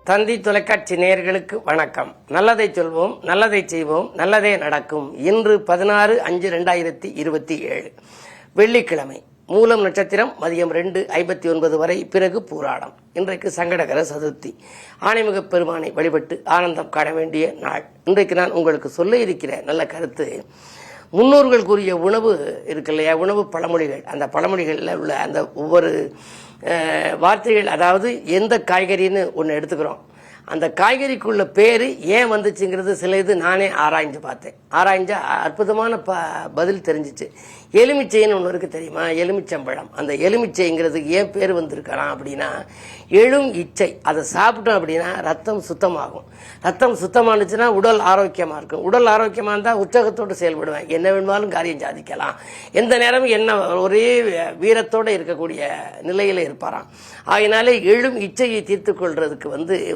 தந்தி தொலைக்காட்சி நேயர்களுக்கு வணக்கம். நல்லதை சொல்வோம், நல்லதை செய்வோம், நல்லதே நடக்கும். இன்று 16/5/2027 வெள்ளிக்கிழமை, மூலம் நட்சத்திரம் மதியம் 2:59 வரை, பிறகு பூராடம். இன்றைக்கு சங்கடகர சதுர்த்தி. ஆணைமுக பெருமானை வழிபட்டு ஆனந்தம் காண வேண்டிய நாள். இன்றைக்கு நான் உங்களுக்கு சொல்ல இருக்கிற நல்ல கருத்து, முன்னோர்கள் கூறிய உணவு இருக்கு இல்லையா, உணவு பழமொழிகள். அந்த பழமொழிகளில் உள்ள அந்த ஒவ்வொரு வார்த்தைகள், அதாவது எந்த காய்கறின்னு ஒன்று எடுத்துக்கிறோம், அந்த காய்கறிக்குள்ள பேர் ஏன் வந்துச்சுங்கிறது சில இது நானே ஆராய்ஞ்சு பார்த்தேன். ஆராய்ஞ்சா அற்புதமான பதில் தெரிஞ்சிச்சு. எலுமிச்சைன்னு ஒன்று இருக்கு தெரியுமா, எலுமிச்சம்பழம். அந்த எலுமிச்சைங்கிறது ஏன் பேர் வந்திருக்கலாம் அப்படின்னா, எழும் இச்சை. அதை சாப்பிட்டோம் அப்படின்னா ரத்தம் சுத்தமாகும். ரத்தம் சுத்தமானுச்சுன்னா உடல் ஆரோக்கியமா இருக்கும். உடல் ஆரோக்கியமா இருந்தால் உற்சாகத்தோடு செயல்படுவேன், என்ன வேணுமாலும் காரியம் சாதிக்கலாம், எந்த நேரமும் என்ன ஒரே வீரத்தோடு இருக்கக்கூடிய நிலையில இருப்பாராம். ஆகினாலே எழும் இச்சையை தீர்த்து கொள்றதுக்கு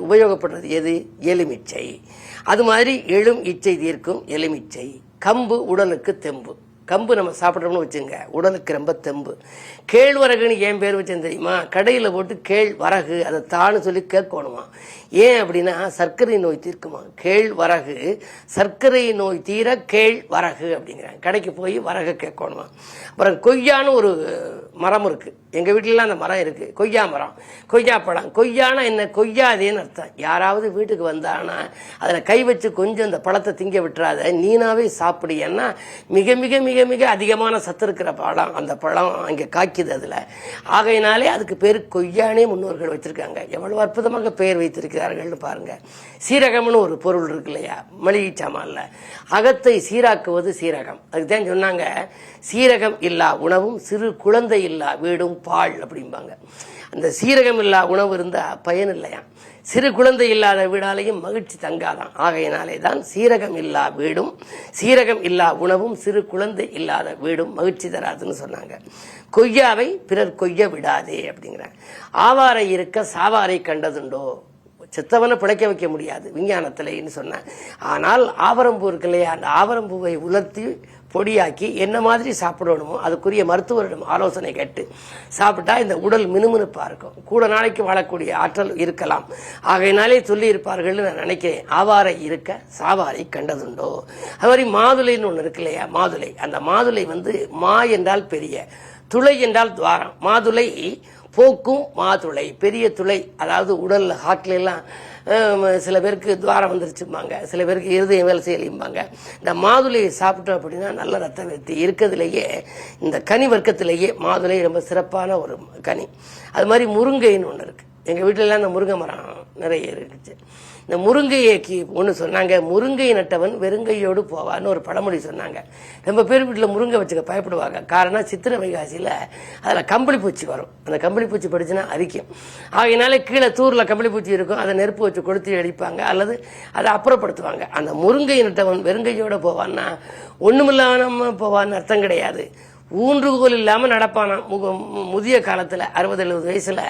உபயோகப்படுறது எது? எலுமிச்சை. அது மாதிரி எழும் இச்சை தீர்க்கும் எலுமிச்சை. கம்பு உடலுக்கு தெம்பு. கம்பு நம்ம சாப்பிட்றோம்னு வச்சுங்க, உடலுக்கு ரொம்ப தெம்பு. கேழ்வரகுன்னு ஏன் பேர் வச்சேன்னு தெரியுமா? கடையில் போட்டு கேழ்வரகு அதை தான்னு சொல்லி கேட்கணுமா. ஏன் அப்படின்னா சர்க்கரை நோய் தீர்க்குமா. கேழ்வரகு சர்க்கரை நோய் தீர கேழ்வரகு அப்படிங்கிறாங்க. கடைக்கு போய் வரகு கேட்கணுமா. அப்புறம் கொய்யான்னு ஒரு மரம் இருக்கு, எங்க வீட்டிலலாம் அந்த மரம் இருக்கு, கொய்யா மரம், கொய்யா பழம். கொய்யானா என்ன? கொய்யாதேன்னு அர்த்தம். யாராவது வீட்டுக்கு வந்தானா அதில் கை வச்சு கொஞ்சம் அந்த பழத்தை திங்க விட்டுறாத, நீனாவே சாப்பிடு. ஏன்னா மிக மிக மிக மிக அதிகமான சத்து இருக்கிற பழம் அந்த பழம் அங்கே காய்க்குது அதில். ஆகையினாலே அதுக்கு பேர் கொய்யானே முன்னோர்கள் வச்சிருக்காங்க. எவ்வளவு அற்புதமாக பெயர் வைத்திருக்கிறார்கள்னு பாருங்க. சீரகம்னு ஒரு பொருள் இருக்கு இல்லையா, மளிகை சாமான்ல. அகத்தை சீராக்குவது சீரகம். அதுக்குதான் சொன்னாங்க, சீரகம் இல்லா உணவும் சிறு குழந்தை இல்லா வீடும் பால் அப்படிம்பாங்க. அந்த சீரகம் இல்லா உணவு இருந்தா பயன் இல்லையா, சிறு குழந்தை இல்லாத வீடாலையும் மகிழ்ச்சி தங்காதான். ஆகையினாலே தான் சீரகம் இல்லா வீடும் சீரகம் இல்லா உணவும் சிறு குழந்தை இல்லாத வீடும் மகிழ்ச்சி தராதுன்னு சொன்னாங்க. கொய்யாவை பிறர் கொய்ய விடாதே அப்படிங்கிறாங்க. ஆவாரை இருக்க சாவாரை கண்டதுண்டோ, செத்தவனை பிழைக்க வைக்க முடியாது விஞ்ஞானத்திலேன்னு சொன்னேன். ஆனால் ஆவரம்பூ இருக்கு இல்லையா, அந்த ஆவரம்பூவை உலர்த்தி பொடியாக்கி என்ன மாதிரி சாப்பிடணுமோ அதுக்குரிய மருத்துவரிடம் ஆலோசனை கேட்டு சாப்பிட்டா இந்த உடல் மினுமினுப்பா இருக்கும், கூட நாளைக்கு வாழக்கூடிய ஆற்றல் இருக்கலாம். ஆகையினாலே சொல்லி இருப்பார்கள்னு நான் நினைக்கிறேன். ஆவாரை இருக்க சாவாரை கண்டதுண்டோ. அது மாதிரி மாதுளைன்னு ஒன்று இருக்கு இல்லையா, மாதுளை. அந்த மாதுளை மா என்றால் பெரிய, துளை என்றால் துவாரம். மாதுளை போக்கும் மாதுளை, பெரிய துளை. அதாவது உடல் ஹார்ட்ல எல்லாம் சில பேருக்கு துவாரம் வந்துருச்சுப்பாங்க, சில பேருக்கு இருதயம் வேலை செய்யலையும்பாங்க. இந்த மாதுளையை சாப்பிட்டோம் அப்படின்னா நல்ல ரத்த வெத்தி இருக்கிறதுலேயே, இந்த கனி வர்க்கத்திலேயே மாதுளை ரொம்ப சிறப்பான ஒரு கனி. அது மாதிரி முருங்கைன்னு ஒன்று இருக்கு. எங்கள் வீட்டிலலாம் இந்த முருங்கை மரம் நிறைய இருந்துச்சு. இந்த முருங்கைக்கு ஒன்று சொன்னாங்க, முருங்கை நட்டவன் வெறுங்கையோடு போவான்னு ஒரு பழமொழி சொன்னாங்க. ரொம்ப பேர் வீட்டில் முருங்கை வச்சுக்க பயப்படுவாங்க. காரணம் சித்திரை வைகாசியில் அதில் கம்பளி பூச்சி வரும். அந்த கம்பளி பூச்சி படிச்சுன்னா அரிக்கும். ஆகையினாலே கீழே தூரில் கம்பளி பூச்சி இருக்கும், அதை நெருப்பு வச்சு கொளுத்தி அடிப்பாங்க அல்லது அதை அப்புறப்படுத்துவாங்க. அந்த முருங்கை நட்டவன் வெறுங்கையோடு போவான்னா ஒன்றுமில்லாம போவான்னு அர்த்தம் கிடையாது. ஊன்றுகோல் இல்லாமல் நடப்பானான். முதிய காலத்தில் 60-70 வயசுல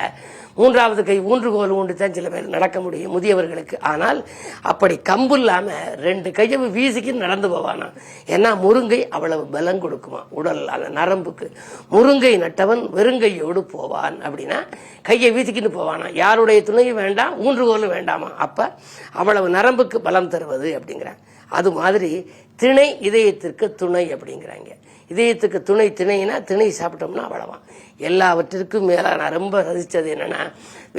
3வது கை ஊன்றுகோல் ஊண்டு தான் சில பேர் நடக்க முடியும் முதியவர்களுக்கு. ஆனால் அப்படி கம்பு இல்லாம 2 கையும் வீசிக்கின்னு நடந்து போவானா. ஏன்னா முருங்கை அவ்வளவு பலம் கொடுக்குமா உடல் அந்த நரம்புக்கு. முருங்கை நட்டவன் வெறுங்கையோடு போவான் அப்படின்னா கையை வீசிக்கின்னு போவானா. யாருடைய துணையும் வேண்டாம், ஊன்றுகோலும் வேண்டாமா. அப்ப அவ்வளவு நரம்புக்கு பலம் தருவது அப்படிங்கிறாங்க. அது மாதிரி திணை இதயத்திற்கு துணை அப்படிங்கிறாங்க. இதயத்துக்கு துணை திணைனா திணை சாப்பிட்டோம்னா அவ்வளவான். எல்லாவற்றிற்கும் மேல நான் ரொம்ப ரசிச்சது என்னன்னா,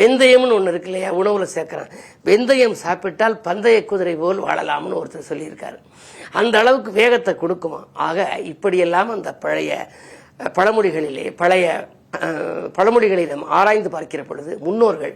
வெந்தயம்னு ஒன்று இருக்கு இல்லையா, உணவுல சேர்க்கிறேன். வெந்தயம் சாப்பிட்டால் பந்தய குதிரை போல் வாழலாம்னு ஒருத்தர் சொல்லியிருக்காரு. அந்த அளவுக்கு வேகத்தை கொடுக்குமா. ஆக இப்படியெல்லாம் அந்த பழைய பழமொழிகளை நாம் ஆராய்ந்து பார்க்கிற பொழுது முன்னோர்கள்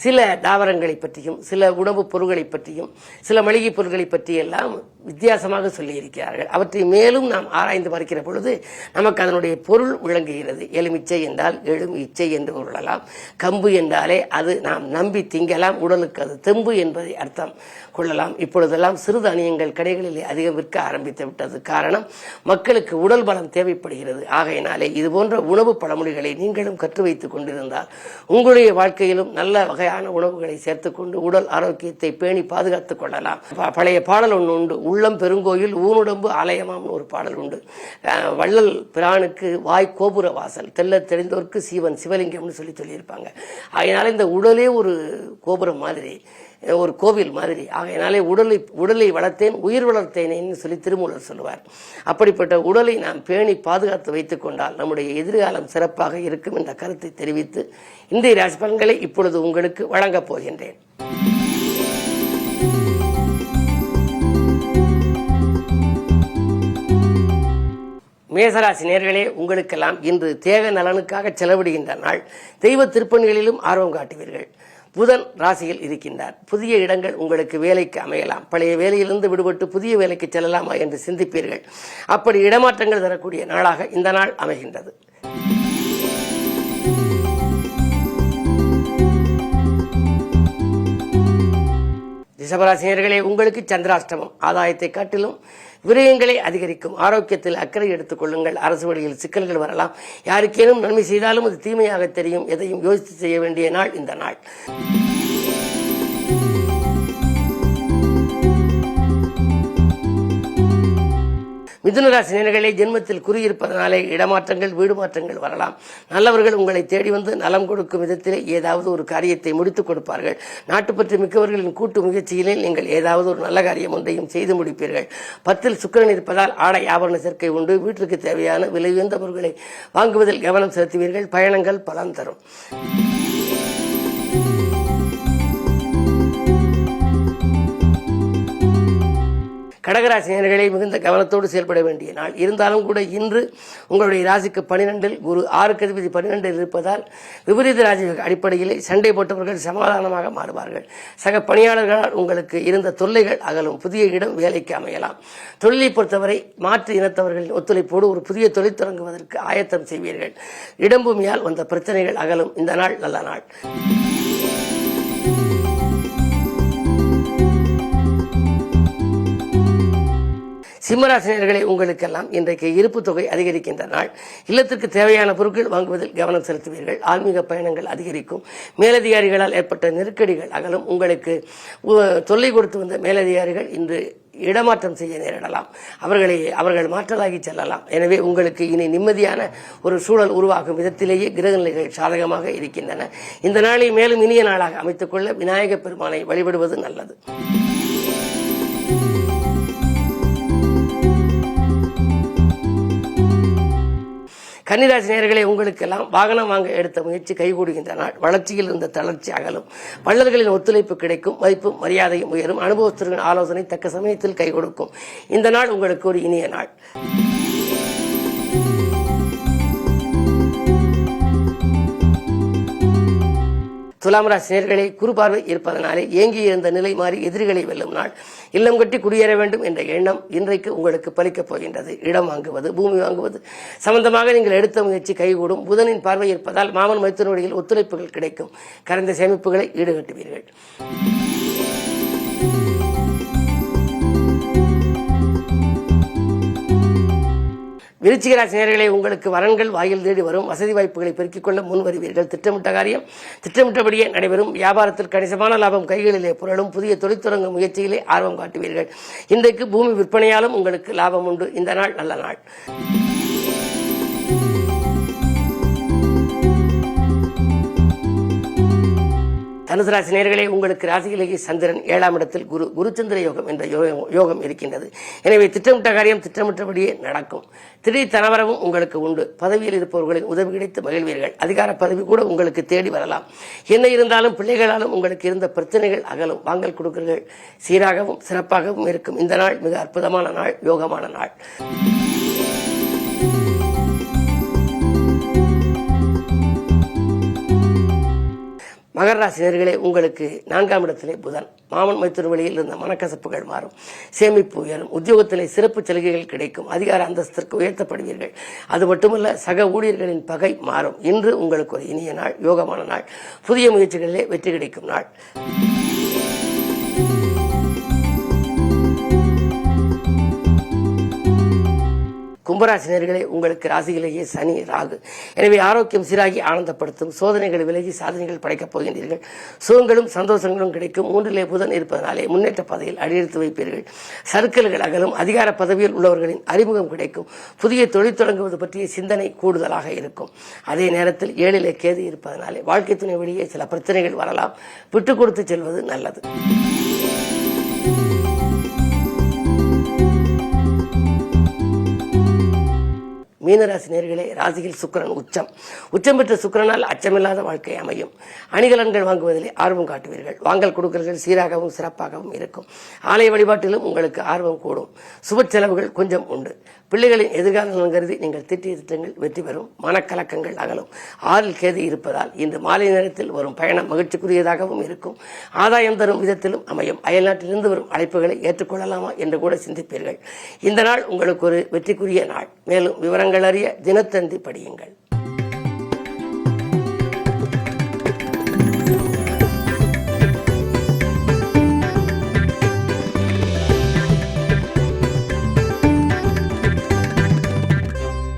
சில தாவரங்களை பற்றியும் சில உணவுப் பொருட்களை பற்றியும் சில மளிகை பொருட்களை பற்றியெல்லாம் வித்தியாசமாக சொல்லியிருக்கிறார்கள். அவற்றை மேலும் நாம் ஆராய்ந்து பார்க்கிற பொழுது நமக்கு அதனுடைய பொருள் விளங்குகிறது. எலுமிச்சை என்றால் எழும் இச்சை என்று கொள்ளலாம். கம்பு என்றாலே அது நாம் நம்பி திங்கலாம், உடலுக்கு அது தெம்பு என்பதை அர்த்தம் கொள்ளலாம். இப்பொழுதெல்லாம் சிறுதானியங்கள் கடைகளிலே அதிகம் விற்க ஆரம்பித்து விட்டது. காரணம், மக்களுக்கு உடல் பலம் தேவைப்படுகிறது. ஆகையினாலே இது போன்ற உணவு பழமொழிகளை நீங்களும் கற்று வைத்துக் கொண்டிருந்தால் உங்களுடைய வாழ்க்கையிலும் நல்ல வகையான உணவுகளை சேர்த்துக்கொண்டு உடல் ஆரோக்கியத்தை பேணி பாதுகாத்துக் கொள்ளலாம். பழைய பாடல் ஒன்று உண்டு, உள்ளம் பெருங்கோயில் ஊனுடம்பு ஆலயமாம்னு ஒரு பாடல் உண்டு. வள்ளல் பிரானுக்கு வாய் கோபுர வாசல், தெல்ல தெரிந்தோருக்கு சீவன் சிவலிங்கம்னு சொல்லியிருப்பாங்க. அதனால இந்த உடலே ஒரு கோபுரம் மாதிரி, ஒரு கோவில் மாதிரி. ஆகையினாலே உடலை வளர்த்தேன் உயிர் வளர்த்தேனேன்னு சொல்லி திருமூலர் சொல்லுவார். அப்படிப்பட்ட உடலை நாம் பேணி பாதுகாத்து வைத்துக் கொண்டால் நம்முடைய எதிர்காலம் சிறப்பாக இருக்கும் என்ற கருத்தை தெரிவித்து இன்றைய ராசி பலன்களை இப்பொழுது உங்களுக்கு வழங்கப் போகின்றேன். மேசராசி நேயர்களே, உங்களுக்கெல்லாம் இன்று தேக நலனுக்காக செலவிடுகின்ற நாள். தெய்வ திருப்பணிகளிலும் ஆர்வம் காட்டுவீர்கள். புதன் ராசியில் இருக்கின்றார். புதிய இடங்கள் உங்களுக்கு வேலைக்கு அமையலாம். பழைய வேலையிலிருந்து விடுபட்டு புதிய வேலைக்கு செல்லலாமா என்று சிந்திப்பீர்கள். அப்படி இடமாற்றங்கள் தரக்கூடிய நாளாக இந்த நாள் அமைகின்றது. ரிஷபராசினியர்களே, உங்களுக்கு சந்திராஷ்டமம். ஆதாயத்தை காட்டிலும் விரயங்களை அதிகரிக்கும். ஆரோக்கியத்தில் அக்கறை எடுத்துக் கொள்ளுங்கள். அரசு வழியில் சிக்கல்கள் வரலாம். யாருக்கேனும் நன்மை செய்தாலும் அது தீமையாக தெரியும். எதையும் யோசித்து செய்ய வேண்டிய நாள் இந்த நாள். மிதுனராசி நேயர்களே, ஜென்மத்தில் குறியிருப்பதனாலே இடமாற்றங்கள் வீடு மாற்றங்கள் வரலாம். நல்லவர்கள் உங்களை தேடி வந்து நலம் கொடுக்கும் விதத்திலே ஏதாவது ஒரு காரியத்தை முடித்துக் கொடுப்பார்கள். நாட்டுப்பற்று மிக்கவர்களின் கூட்டு முயற்சியிலே நீங்கள் ஏதாவது ஒரு நல்ல காரியம் ஒன்றையும் செய்து முடிப்பீர்கள். 10ல் சுக்கிரன் இருப்பதால் ஆடை ஆபரண சேர்க்கை உண்டு. வீட்டிற்கு தேவையான விலை உயர்ந்த பொருட்களை வாங்குவதில் கவனம் செலுத்துவீர்கள். பயணங்கள் பலன் தரும். கடகராசினியர்களை மிகுந்த கவனத்தோடு செயல்பட வேண்டிய நாள். இருந்தாலும் கூட இன்று உங்களுடைய ராசிக்கு 12ல் குரு 6க்கு அதிபதி 12ல் இருப்பதால் விபரீத ராசி அடிப்படையில் சண்டை போட்டவர்கள் சமாதானமாக மாறுவார்கள். சக பணியாளர்களால் உங்களுக்கு இருந்த தொல்லைகள் அகலும். புதிய இடம் வேலைக்கு அமையலாம். தொழிலை பொறுத்தவரை மாற்று இனத்தவர்களின் ஒத்துழைப்போடு ஒரு புதிய தொழில் தொடங்குவதற்கு ஆயத்தம் செய்வீர்கள். இடம்பூமியால் வந்த பிரச்சனைகள் அகலும். இந்த நாள் நல்ல நாள். சிம்மராசினியர்களே, உங்களுக்கெல்லாம் இன்றைக்கு இருப்பு தொகை அதிகரிக்கின்ற நாள். இல்லத்திற்கு தேவையான பொருட்கள் வாங்குவதில் கவனம் செலுத்துவீர்கள். ஆன்மீக பயணங்கள் அதிகரிக்கும். மேலதிகாரிகளால் ஏற்பட்ட நெருக்கடிகள் அகலும். உங்களுக்கு தொல்லை கொடுத்து வந்த மேலதிகாரிகள் இன்று இடமாற்றம் செய்ய நேரிடலாம். அவர்கள் மாற்றலாகி செல்லலாம். எனவே உங்களுக்கு இனி நிம்மதியான ஒரு சூழல் உருவாகும் விதத்திலேயே கிரகநிலைகள் சாதகமாக இருக்கின்றன. இந்த நாளை மேலும் இனிய நாளாக அமைத்துக் கொள்ள விநாயக பெருமானை வழிபடுவது நல்லது. கன்னிராசி நேயர்களே, உங்களுக்கெல்லாம் வாகனம் வாங்க எடுத்த முயற்சி கைகூடுகின்ற நாள். வளர்ச்சியில் இருந்த தளர்ச்சி அகலும். வள்ளல்களின் ஒத்துழைப்பு கிடைக்கும். மதிப்பும் மரியாதையும் உயரும். அனுபவஸ்தர்களின் ஆலோசனை தக்க சமயத்தில் கை கொடுக்கும். இந்த நாள் உங்களுக்கு ஒரு இனிய நாள். துலாம் ராசி நேயர்களே, குரு பார்வை இருப்பதனாலே ஏங்கி இருந்த நிலை மாறி எதிரிகளை வெல்லும் நாள். இல்லம் கட்டி குடியேற வேண்டும் என்ற எண்ணம் இன்றைக்கு உங்களுக்கு பலிக்கப் போகின்றது. இடம் வாங்குவது, பூமி வாங்குவது சம்பந்தமாக நீங்கள் எடுத்த முயற்சி கைகூடும். புதனின் பார்வை இருப்பதால் மாமன் மைத்துனருடைய ஒத்துழைப்புகள் கிடைக்கும். கரைந்த சேமிப்புகளை ஈடுகட்டுவீர்கள். விருச்சிக ராசி நேயர்களே, உங்களுக்கு வரன்கள் வாயில் தேடி வரும். வசதி வாய்ப்புகளை பெருக்கிக் கொள்ள முன் வருவீர்கள். திட்டமிட்ட காரியம் திட்டமிட்டபடியே நடைபெறும். வியாபாரத்தில் கணிசமான லாபம் கைகளிலே புரளும். புதிய தொழில் தொடங்க முயற்சியிலே ஆர்வம் காட்டுவீர்கள். இன்றைக்கு பூமி விற்பனையாலும் உங்களுக்கு லாபம் உண்டு. இந்த நாள் நல்ல நாள். தனுசு ராசி நேயர்களே, உங்களுக்கு ராசியிலேயே சந்திரன் 7ஆம் இடத்தில் குருச்சந்திர யோகம் என்ற யோகம் இருக்கின்றது. எனவே திட்டமிட்ட காரியம் திட்டமிட்டபடியே நடக்கும். திடீர் தனவரவும் உங்களுக்கு உண்டு. பதவியில் இருப்பவர்களின் உதவி கிடைத்து மகிழ்வீர்கள். அதிகார பதவி கூட உங்களுக்கு தேடி வரலாம். என்ன இருந்தாலும் பிள்ளைகளாலும் உங்களுக்கு இருந்த பிரச்சனைகள் அகலும். வாங்கல் கொடுக்கல்கள் சீராகவும் சிறப்பாகவும் இருக்கும். இந்த நாள் மிக அற்புதமான நாள், யோகமான நாள். மகர ராசினியர்களே, உங்களுக்கு 4ஆம் இடத்திலே புதன். மாமன் மைத்துன வழியில் இருந்த மனக்கசப்புகள் மாறும். சேமிப்பு உயரும். உத்தியோகத்திலே சிறப்பு சலுகைகள் கிடைக்கும். அதிகார அந்தஸ்திற்கு உயர்த்தப்படுவீர்கள். அது மட்டுமல்ல, சக ஊழியர்களின் பகை மாறும். இன்று உங்களுக்கு ஒரு இனிய நாள், யோகமான நாள். புதிய முயற்சிகளிலே வெற்றி கிடைக்கும் நாள். கும்பராசினியர்களே, உங்களுக்கு ராசியிலேயே சனி ராகு. எனவே ஆரோக்கியம் சீராகி ஆனந்தப்படுத்தும். சோதனைகள் விலகி சாதனைகள் படைக்கப் போகின்றீர்கள். சுகங்களும் சந்தோஷங்களும் கிடைக்கும். 3லே புதன் இருப்பதனாலே முன்னேற்ற பாதையில் அடியெடுத்து வைப்பீர்கள். சர்க்கிள்கள் அகலும். அதிகார பதவியில் உள்ளவர்களின் அறிமுகம் கிடைக்கும். புதிய தொழில் தொடங்குவது பற்றிய சிந்தனை கூடுதலாக இருக்கும். அதே நேரத்தில் 7லே கேது இருப்பதனாலே வாழ்க்கை துணை வழியே சில பிரச்சனைகள் வரலாம். விட்டுக் கொடுத்து செல்வது நல்லது. மீனராசி நேயர்களே, ராசியில் சுக்கிரன் உச்சம் பெற்ற சுக்கிரனால் அச்சமில்லாத வாழ்க்கை அமையும். அணிகலன்கள் வாங்குவதிலே ஆர்வம் காட்டுவீர்கள். வாங்கல் கொடுக்கல்கள் சீராகவும் சிறப்பாகவும் இருக்கும். ஆலய வழிபாட்டிலும் உங்களுக்கு ஆர்வம் கூடும். சுப செலவுகள் கொஞ்சம் உண்டு. பிள்ளைகளின் எதிர்காலம் கருதி நீங்கள் திட்டிய திட்டங்கள் வெற்றி பெறும். மனக்கலக்கங்கள் அகலும். 6ல் கேது இருப்பதால் இன்று மாலை நேரத்தில் வரும் பயணம் மகிழ்ச்சிக்குரியதாகவும் இருக்கும். ஆதாயம் தரும் விதத்திலும் அமையும். அயல்நாட்டிலிருந்து வரும் அழைப்புகளை ஏற்றுக்கொள்ளலாமா என்று கூட சிந்திப்பீர்கள். இந்த நாள் உங்களுக்கு ஒரு வெற்றிக்குரிய நாள். மேலும் விவரங்கள் அறிய தினத்தந்தி படியுங்கள்.